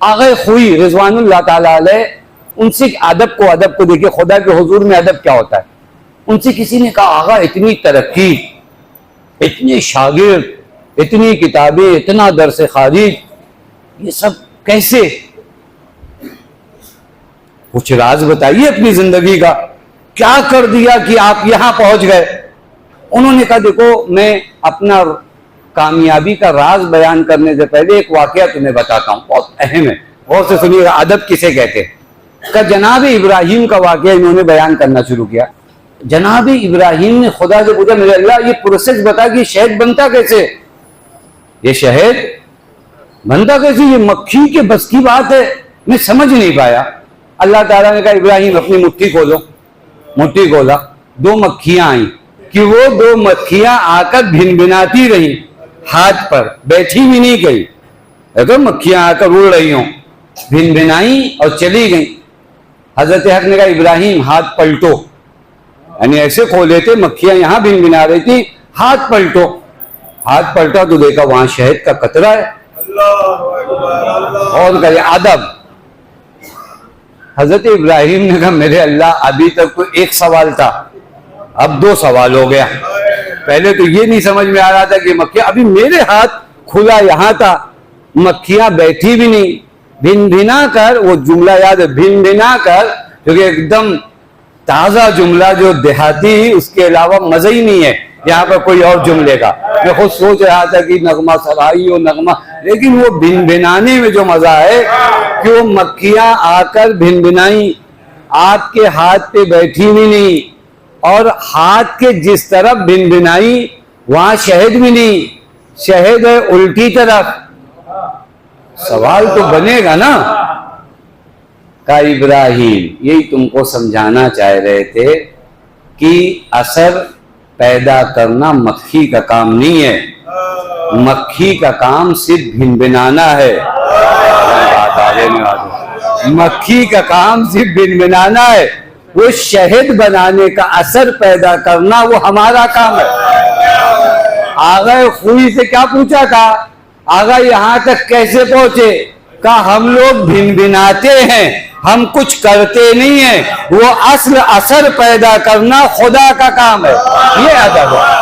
آغا خوئی رضوان اللہ تعالیٰ علیہ، ان سے ادب کو دیکھیں، خدا کے حضور میں ادب کیا ہوتا ہے۔ ان سے کسی نے کہا آغا اتنی ترقی، اتنے شاگرد، اتنی کتابیں، اتنا درس خارج، یہ سب کیسے؟ کچھ راز بتائیے اپنی زندگی کا، کیا کر دیا کہ آپ یہاں پہنچ گئے؟ انہوں نے کہا دیکھو، میں اپنا کامیابی کا راز بیان کرنے سے پہلے ایک واقعہ تمہیں بتاتا ہوں، بہت اہم ہے، غور سے سنیے گا، ادب کسے کہتے ہیں۔ کہ جناب ابراہیم کا واقعہ انہوں نے بیان کرنا شروع کیا۔ جناب ابراہیم نے خدا سے پوچھا میرے اللہ یہ پروسیس بتا کہ شہد بنتا کیسے؟ یہ شہد بنتا کیسے؟ یہ مکھی کے بس کی بات ہے، میں سمجھ نہیں پایا۔ اللہ تعالیٰ نے کہا ابراہیم اپنی مٹھی کھولو۔ مٹھی کھولا، دو مکھیاں آئیں، کہ وہ دو مکھیاں آ کر بھن بھناتی رہی ہاتھ پر، بیٹھی بھی نہیں گئی، اگر مکھیاں آ کر اڑ رہی ہوں، بھن بھنائیں اور چلی گئیں۔ حضرت حق نے کہا ابراہیم ہاتھ پلٹو، یعنی ایسے کھولے تھے، مکھیاں یہاں بھن بھنا رہی تھی، ہاتھ پلٹو۔ ہاتھ پلٹا تو دیکھا وہاں شہد کا قطرہ ہے۔ اور کہ ادب۔ حضرت ابراہیم نے کہا میرے اللہ ابھی تک تو ایک سوال تھا، اب دو سوال ہو گیا۔ پہلے تو یہ نہیں سمجھ میں آ رہا تھا کہ مکھیاں، ابھی میرے ہاتھ کھلا یہاں تھا، مکھیاں بیٹھی بھی نہیں، بھن بھنا کر، وہ جملہ یاد ہے، بھن بھنا کر، کیونکہ ایک دم تازہ جملہ جو دیہاتی، اس کے علاوہ مزہ ہی نہیں ہے یہاں پر کوئی اور جملے کا۔ میں خود سوچ رہا تھا کہ نغمہ سرائی ہو نغمہ، لیکن وہ بھن بھنانے میں جو مزہ ہے کہ وہ مکھیاں آ کر بھن بھنائیں، آپ کے ہاتھ پہ بیٹھی بھی نہیں، اور ہاتھ کے جس طرف بھن بھنائی وہاں شہد بھی نہیں، شہد ہے الٹی طرف۔ سوال تو بنے گا نا۔ کہا ابراہیم یہی تم کو سمجھانا چاہ رہے تھے کہ اثر پیدا کرنا مکھی کا کام نہیں ہے، مکھی کا کام صرف بھن بھنانا ہے۔ مکھی کا کام صرف بھن بھنانا ہے، وہ شہد بنانے کا اثر پیدا کرنا وہ ہمارا کام ہے۔ آغا خوئی سے کیا پوچھا تھا؟ آغا یہاں تک کیسے پہنچے؟ کہا ہم لوگ بھن بھناتے ہیں، ہم کچھ کرتے نہیں ہیں، وہ اصل اثر پیدا کرنا خدا کا کام ہے۔ یہ ادب ہے۔